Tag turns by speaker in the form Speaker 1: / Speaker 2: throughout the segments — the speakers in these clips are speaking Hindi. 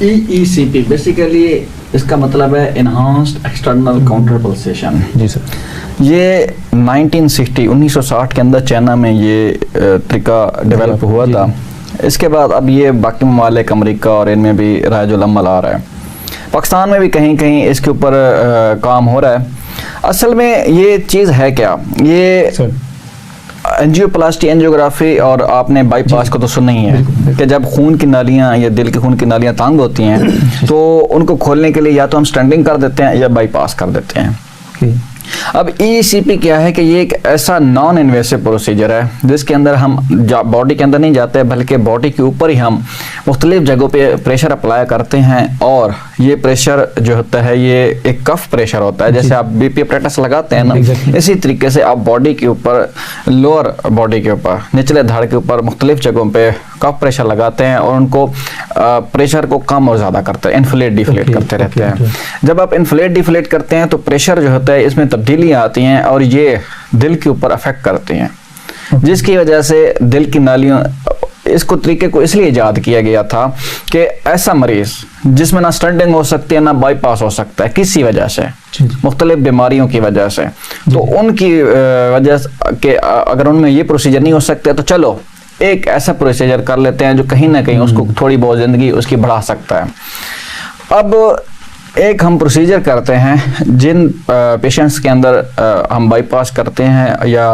Speaker 1: EECP बेसिकली इसका मतलब है इनहांस्ड एक्सटर्नल काउंटर पल्सेशन।
Speaker 2: जी सर।
Speaker 1: ये 1960 के अंदर चाइना में ये तरीका डेवलप हुआ था। इसके बाद अब ये बाकी ममालिक अमेरिका और इनमें भी राइजुल अमल आ रहा है। पाकिस्तान में भी कहीं कहीं इसके ऊपर काम हो रहा है। असल में ये चीज़ है क्या, ये एंजियोप्लास्टी, एंजियोग्राफी और आपने बाईपास को तो सुना ही है कि जब खून की नालियाँ या दिल की खून की नालियाँ तंग होती हैं तो उनको खोलने के लिए या तो हम स्टेंटिंग कर देते हैं या बाईपास कर देते हैं। अब EECP क्या है कि ये एक ऐसा नॉन इन्वेसिव प्रोसीजर है जिसके अंदर हम बॉडी के अंदर नहीं जाते बल्कि बॉडी के ऊपर ही हम मुख्तलिफ जगहों पे प्रेशर अप्लाई करते हैं। और ये प्रेशर जो होता है ये एक कफ प्रेशर होता है, जैसे आप BP अपरेटस लगाते हैं ना, इसी तरीके से आप बॉडी के ऊपर, लोअर बॉडी के ऊपर, निचले धड़ के ऊपर मुख्तलिफ जगहों पे कफ प्रेशर लगाते हैं और उनको प्रेशर को कम और ज़्यादा करते हैं, इन्फ्लेट डिफ्लेट करते रहते हैं। जब आप इन्फ्लेट डिफ्लेट करते हैं तो प्रेशर जो होता है इसमें तब्दीलियाँ आती हैं और ये दिल के ऊपर अफेक्ट करती हैं, जिसकी वजह से दिल की नालियों, इसको तरीके को इसलिए इजाद किया गया था कि ऐसा मरीज जिसमें ना स्टंटिंग हो सकती है ना बाईपास हो सकता है किसी वजह से, मुख्तलिफ बीमारियों की वजह से, तो उनकी वजह के अगर उनमें ये प्रोसीजर नहीं हो सकते तो चलो एक ऐसा प्रोसीजर कर लेते हैं जो कहीं ना कहीं उसको थोड़ी बहुत ज़िंदगी उसकी बढ़ा सकता है। अब एक हम प्रोसीजर करते हैं जिन पेशेंट्स के अंदर हम बाईपास करते हैं या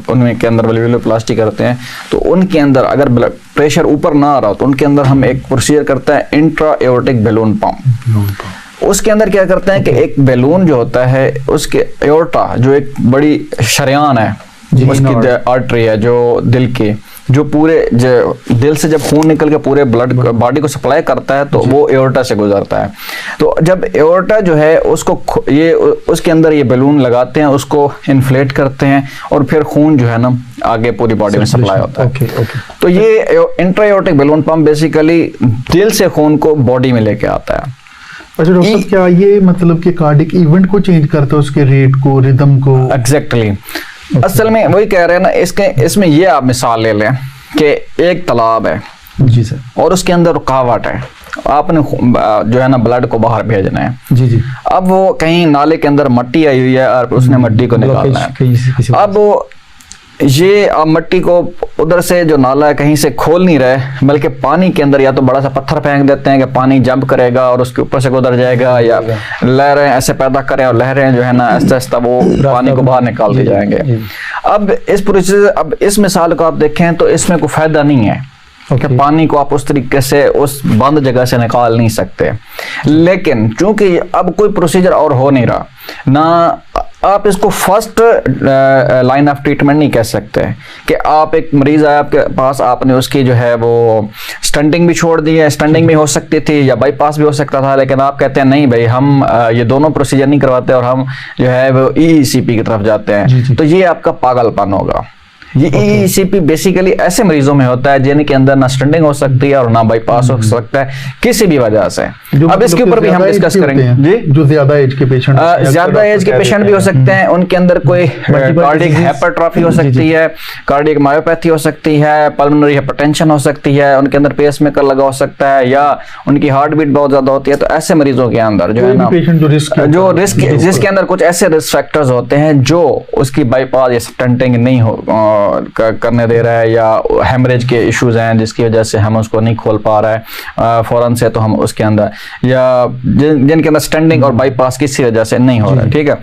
Speaker 1: उनमें के अंदर वल्वुलोप्लास्टी करते हैं तो उनके अंदर अगर ब्लड प्रेशर ऊपर ना आ रहा तो उनके अंदर हम एक प्रोसीजर करते हैं इंट्रा एओर्टिक बैलून पंप। उसके अंदर क्या करते हैं कि एक बैलून जो होता है उसके एओर्टा जो एक बड़ी शरेयान है, उसकी आर्टरी है जो दिल की, जो पूरे दिल से जब खून निकल के पूरे ब्लड बॉडी को सप्लाई करता है तो वो एओर्टा से गुजरता है। तो जब एओर्टा जो है उसको ये उसके अंदर ये बैलून लगाते हैं, उसको इन्फ्लेट करते हैं और फिर खून जो है ना आगे पूरी बॉडी में सप्लाई होता है। तो ये intra aortic balloon pump basically दिल से खून को बॉडी में लेके आता है।
Speaker 2: अच्छा डॉक्टर साहब, क्या ये मतलब कि कार्डिक इवेंट को चेंज करता है, उसके रेट को, रिदम को?
Speaker 1: एग्जैक्टली असल में वही कह रहे हैं ना, इसमें ये आप मिसाल ले लें कि एक तालाब है
Speaker 2: जी सर और
Speaker 1: उसके अंदर रुकावट है, आपने जो है ना ब्लड को बाहर भेजना है
Speaker 2: जी जी।
Speaker 1: अब वो कहीं नाले के अंदर मट्टी आई हुई है और उसने मट्टी को निकालना है। अब ये आप मट्टी को उधर से जो नाला है कहीं से खोल नहीं रहे बल्कि पानी के अंदर या तो बड़ा सा पत्थर फेंक देते हैं कि पानी जंप करेगा और उसके ऊपर से गुजर जाएगा, या लहरें ऐसे पैदा करें और लहरें जो है ना आहिस्ता आहिस्ता वो पानी को बाहर निकालते जाएंगे। अब इस प्रोसेस, अब इस मिसाल को आप देखें तो इसमें कोई फायदा नहीं है कि पानी को आप उस तरीके से उस बंद जगह से निकाल नहीं सकते। लेकिन चूंकि अब कोई प्रोसीजर और हो नहीं रहा ना, आप इसको फर्स्ट लाइन ऑफ ट्रीटमेंट नहीं कह सकते कि आप एक मरीज आया आपके पास, आपने उसकी जो है वो स्टंटिंग भी छोड़ दी है, स्टंटिंग भी हो सकती थी या बाईपास भी हो सकता था, लेकिन आप कहते हैं नहीं भाई हम ये दोनों प्रोसीजर नहीं करवाते और हम जो है वो EECP की तरफ जाते हैं। तो ये आपका पागलपन होगा। ये EECP बेसिकली ऐसे मरीजों में होता है जिनके अंदर ना स्टंटिंग हो सकती है और ना बाईपास हो सकता है किसी भी वजह से। अब इसके ऊपर भी हम डिस्कस करेंगे जी।
Speaker 2: जो ज्यादा एज के पेशेंट,
Speaker 1: ज्यादा एज के पेशेंट भी हो सकते हैं, उनके अंदर कोई कार्डियक हाइपरट्रॉफी हो सकती है, कार्डियक मायोपैथी हो सकती है, पल्मोनरी हाइपरटेंशन हो सकती है, उनके अंदर पेसमेकर लगा हो सकता है या उनकी हार्ट बीट बहुत ज्यादा होती है। तो ऐसे मरीजों के अंदर जो है ना जो रिस्क जिसके अंदर कुछ ऐसे रिस्क फैक्टर्स होते हैं जो उसकी बाईपास या स्टंटिंग नहीं हो करने दे रहा है या हेमरेज के इश्यूज हैं जिसकी वजह से हम उसको नहीं खोल पा रहा है फौरन से, तो हम उसके अंदर या जिनके अंदर स्टंटिंग और बाईपास किसी वजह से नहीं हो रहा है, ठीक है।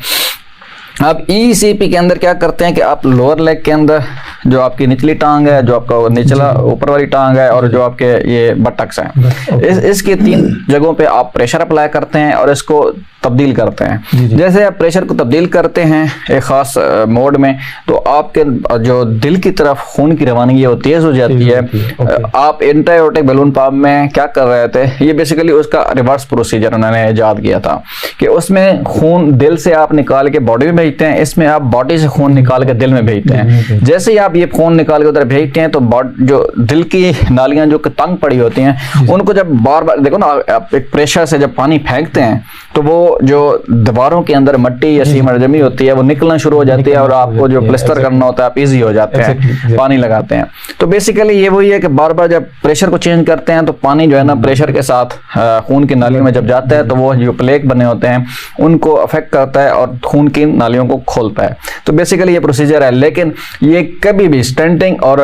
Speaker 1: अब EECP के अंदर क्या करते हैं कि आप लोअर लेग के अंदर जो आपकी निचली टांग है, जो आपका निचला ऊपर वाली टांग है और जो आपके ये बटक्स हैं, इसकी 3 जगहों पे आप प्रेशर अप्लाई करते हैं और इसको तब्दील करते हैं। जैसे आप प्रेशर को तब्दील करते हैं एक खास मोड में तो आपके जो दिल की तरफ खून की रवानगी है वो तेज हो जाती है। आप इंट्रा एओर्टिक बैलून पंप में क्या कर रहे थे, ये बेसिकली उसका रिवर्स प्रोसीजर उन्होंने इजाद किया था कि उसमें खून दिल से आप निकाल के बॉडी में भेजते हैं, इसमें आप बॉडी से खून निकाल के दिल में भेजते हैं। जैसे ही आप आप ये खून निकाल के उधर भेजते हैं तो जो दिल की नालियां जो तंग पड़ी होती हैं उनको जब बार बार देखो ना, आप एक प्रेशर से जब पानी फेंकते हैं तो वो जो दीवारों के अंदर मट्टी या सीमेंट जमी होती है वो निकलना शुरू हो जाती है और आपको जो प्लास्टर करना होता है आप इजी हो जाते हैं पानी लगाते हैं। तो बेसिकली ये वही है कि बार बार जब प्रेशर को चेंज करते हैं तो पानी जो है ना प्रेशर के साथ खून की नालियों में जब जाता है तो वो जो प्लेक बने होते हैं उनको अफेक्ट करता है और खून की नालियों को खोलता है। तो बेसिकली ये प्रोसीजर है, लेकिन ये कभी भी स्टेंटिंग और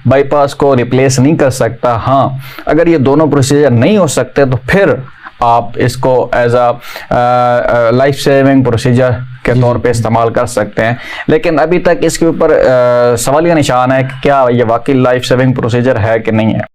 Speaker 1: बाईपास को रिप्लेस नहीं कर सकता। हाँ, अगर ये दोनों प्रोसीजर नहीं हो सकते तो फिर आप इसको as a life saving procedure के तौर पे इस्तेमाल कर सकते हैं। लेकिन अभी तक इसके ऊपर सवालिया निशान है कि क्या ये वाकई लाइफ सेविंग प्रोसीजर है कि नहीं है।